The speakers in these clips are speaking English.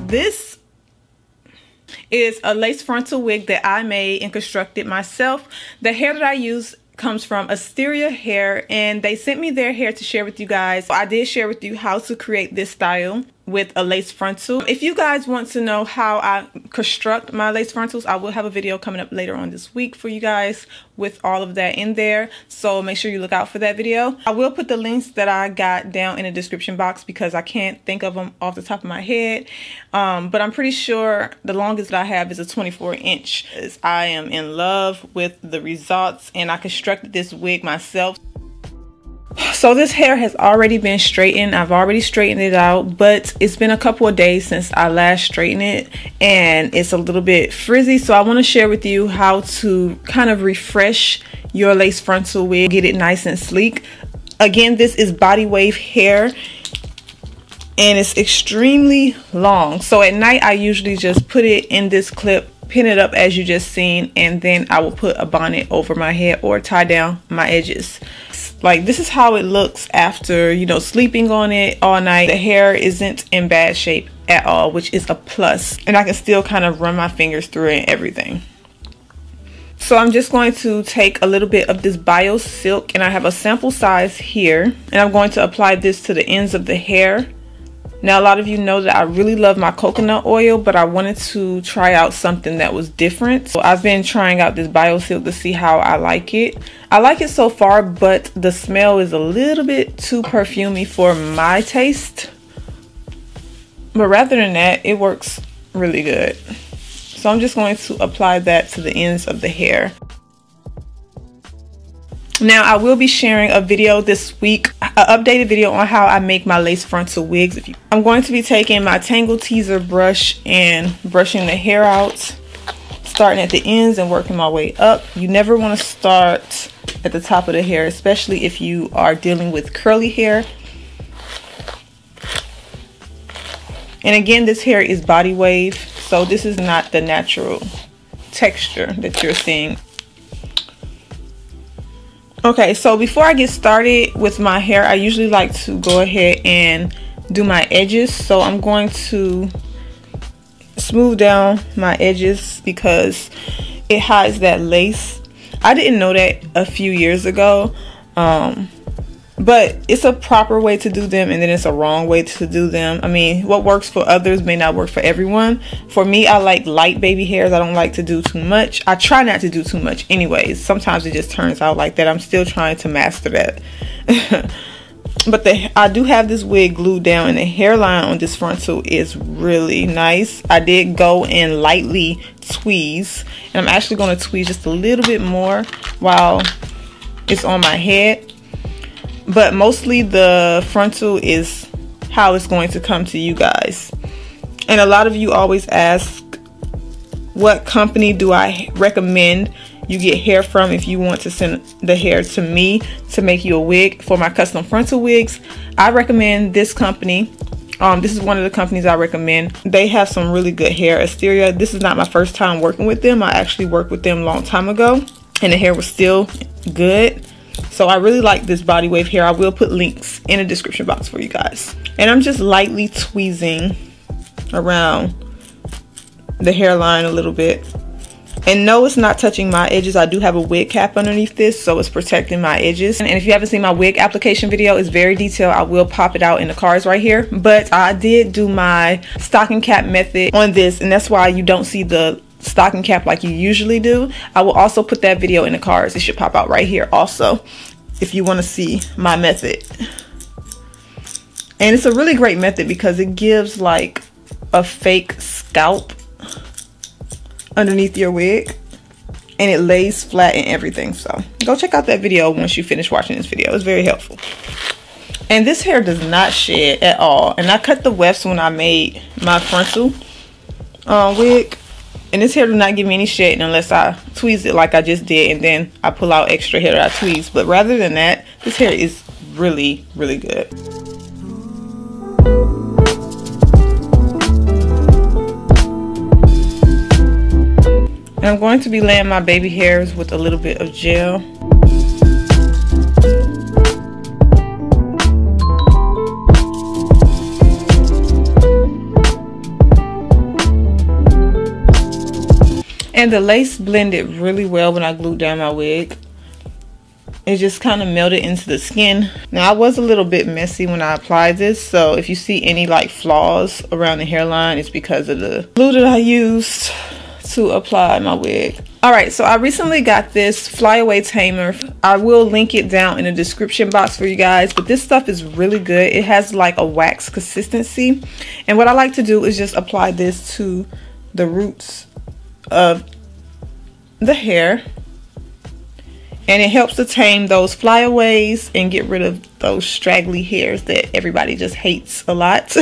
this is a lace frontal wig that I made and constructed myself. The hair that I use comes from Asteria hair, and they sent me their hair to share with you guys. I did share with you how to create this style with a lace frontal. If you guys want to know how I construct my lace frontals, I will have a video coming up later on this week for you guys with all of that in there, so make sure you look out for that video. I will put the links that I got down in the description box because I can't think of them off the top of my head, but I'm pretty sure the longest that I have is a 24-inch. I am in love with the results, and I constructed this wig myself. So this hair has already been straightened. I've already straightened it out, but it's been a couple of days since I last straightened it, and it's a little bit frizzy. So I want to share with you how to kind of refresh your lace frontal wig, get it nice and sleek. Again, this is body wave hair, and it's extremely long. So at night, I usually just put it in this clip, pin it up as you just seen, and then I will put a bonnet over my head or tie down my edges. Like, this is how it looks after, you know, sleeping on it all night. The hair isn't in bad shape at all, which is a plus, and I can still kind of run my fingers through it and everything. So I'm just going to take a little bit of this bio silk, and I have a sample size here, and I'm going to apply this to the ends of the hair. Now, a lot of you know that I really love my coconut oil, but I wanted to try out something that was different. So I've been trying out this bio silk to see how I like it. I like it so far, but the smell is a little bit too perfumey for my taste. But rather than that, it works really good. So I'm just going to apply that to the ends of the hair. Now, I will be sharing a video this week, an updated video on how I make my lace frontal wigs. I'm going to be taking my Tangle Teaser brush and brushing the hair out, starting at the ends and working my way up. You never want to start at the top of the hair, especially if you are dealing with curly hair. And again, this hair is body wave, so this is not the natural texture that you're seeing. Okay, so before I get started with my hair, I usually like to go ahead and do my edges. So I'm going to smooth down my edges because it hides that lace. I didn't know that a few years ago, but it's a proper way to do them, and then it's a wrong way to do them. I mean, what works for others may not work for everyone. For me, I like light baby hairs. I don't like to do too much. I try not to do too much anyways. Sometimes it just turns out like that. I'm still trying to master that. But I do have this wig glued down, and the hairline on this frontal is really nice. I did go and lightly tweeze, and I'm actually going to tweeze just a little bit more while it's on my head. But mostly the frontal is how it's going to come to you guys. And a lot of you always ask, what company do I recommend you get hair from if you want to send the hair to me to make you a wig for my custom frontal wigs? I recommend this company. This is one of the companies I recommend. They have some really good hair. Asteria, this is not my first time working with them. I actually worked with them a long time ago, and the hair was still good. So I really like this body wave hair. I will put links in the description box for you guys. And I'm just lightly tweezing around the hairline a little bit. And no, it's not touching my edges. I do have a wig cap underneath this, so it's protecting my edges. And if you haven't seen my wig application video, it's very detailed. I will pop it out in the cards right here. But I did do my stocking cap method on this, and that's why you don't see the stocking cap like you usually do. I will also put that video in the cards. It should pop out right here also if you want to see my method. And it's a really great method because it gives like a fake scalp underneath your wig, and it lays flat and everything. So go check out that video once you finish watching this video. It's very helpful. And this hair does not shed at all, and I cut the wefts when I made my frontal wig. And this hair do not give me any shedding unless I tweeze it like I just did, and then I pull out extra hair that I tweeze. But rather than that, this hair is really, really good. And I'm going to be laying my baby hairs with a little bit of gel. And the lace blended really well when I glued down my wig. It just kind of melted into the skin. Now I was a little bit messy when I applied this, so if you see any like flaws around the hairline, it's because of the glue that I used to apply my wig. Alright, so I recently got this flyaway tamer. I will link it down in the description box for you guys, but this stuff is really good. It has like a wax consistency, and what I like to do is just apply this to the roots of the hair, and it helps to tame those flyaways and get rid of those straggly hairs that everybody just hates a lot.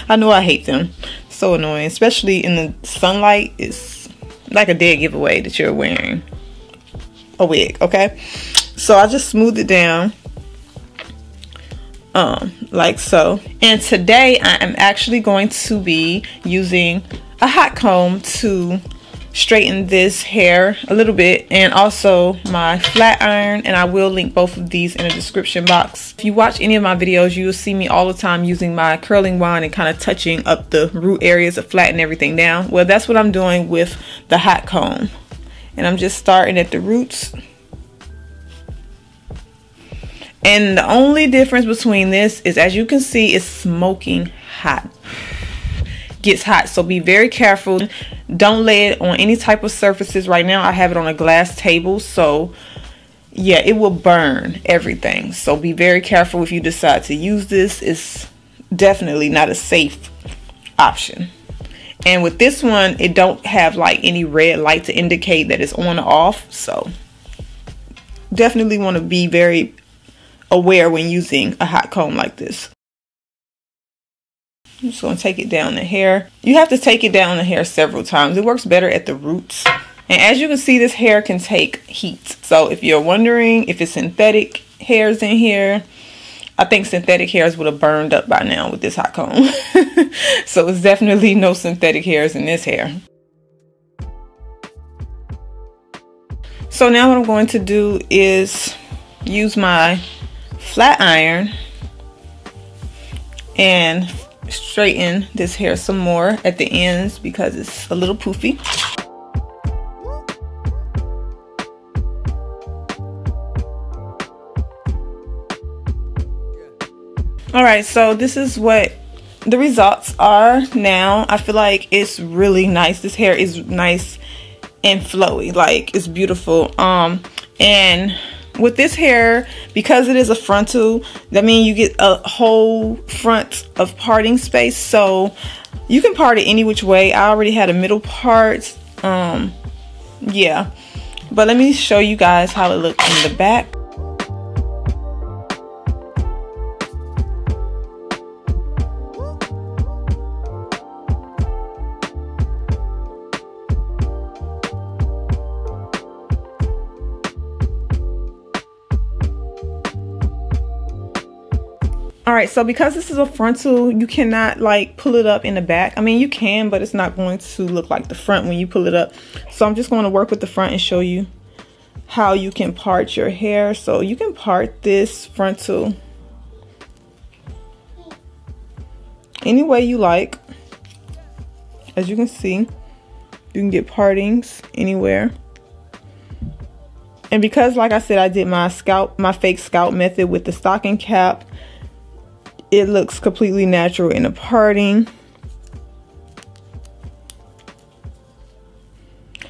I know I hate them. So annoying, especially in the sunlight. It's like a dead giveaway that you're wearing a wig. Okay, so I just smoothed it down like so. And today I am actually going to be using a hot comb to straighten this hair a little bit, and also my flat iron, and I will link both of these in the description box. If you watch any of my videos, you will see me all the time using my curling wand and kind of touching up the root areas to flatten everything down. Well, that's what I'm doing with the hot comb, and I'm just starting at the roots. And the only difference between this is, as you can see, it's smoking hot. Gets hot, so be very careful. Don't lay it on any type of surfaces. Right now I have it on a glass table, so yeah, it will burn everything. So be very careful if you decide to use this. It's definitely not a safe option. And with this one, it don't have like any red light to indicate that it's on or off, so definitely want to be very aware when using a hot comb like this. I'm just going to take it down the hair. You have to take it down the hair several times. It works better at the roots. And as you can see, this hair can take heat. So if you're wondering if it's synthetic hairs in here, I think synthetic hairs would have burned up by now with this hot comb. So it's definitely no synthetic hairs in this hair. So now what I'm going to do is use my flat iron and straighten this hair some more at the ends because it's a little poofy. Alright, so this is what the results are now. I feel like it's really nice. This hair is nice and flowy, like it's beautiful. And with this hair, because it is a frontal, that means you get a whole front of parting space, so you can part it any which way. I already had a middle part, yeah, but let me show you guys how it looks in the back. Alright, so because this is a frontal, you cannot like pull it up in the back. I mean, you can, but it's not going to look like the front when you pull it up. So I'm just going to work with the front and show you how you can part your hair. So you can part this frontal any way you like. As you can see, you can get partings anywhere. And because, like I said, I did my fake scalp method with the stocking cap, it looks completely natural in the parting.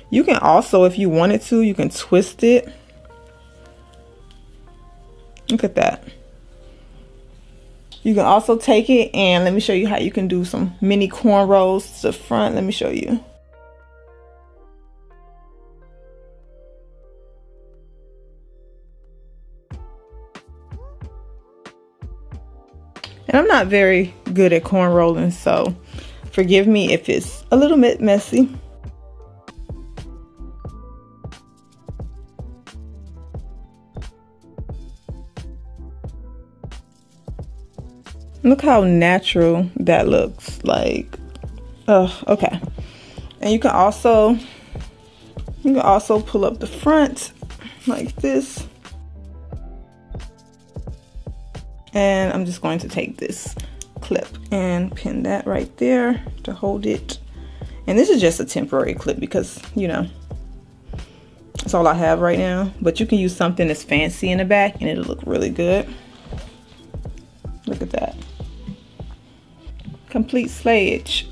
You can also, if you wanted to, you can twist it. Look at that. You can also take it, and let me show you how you can do some mini cornrows to the front. Let me show you. And I'm not very good at corn rolling, so forgive me if it's a little bit messy. Look how natural that looks. Like, oh, okay. And you can also pull up the front like this. And I'm just going to take this clip and pin that right there to hold it And this is just a temporary clip because, you know, that's all I have right now. But you can use something that's fancy in the back and it'll look really good. Look at that. Complete slayage.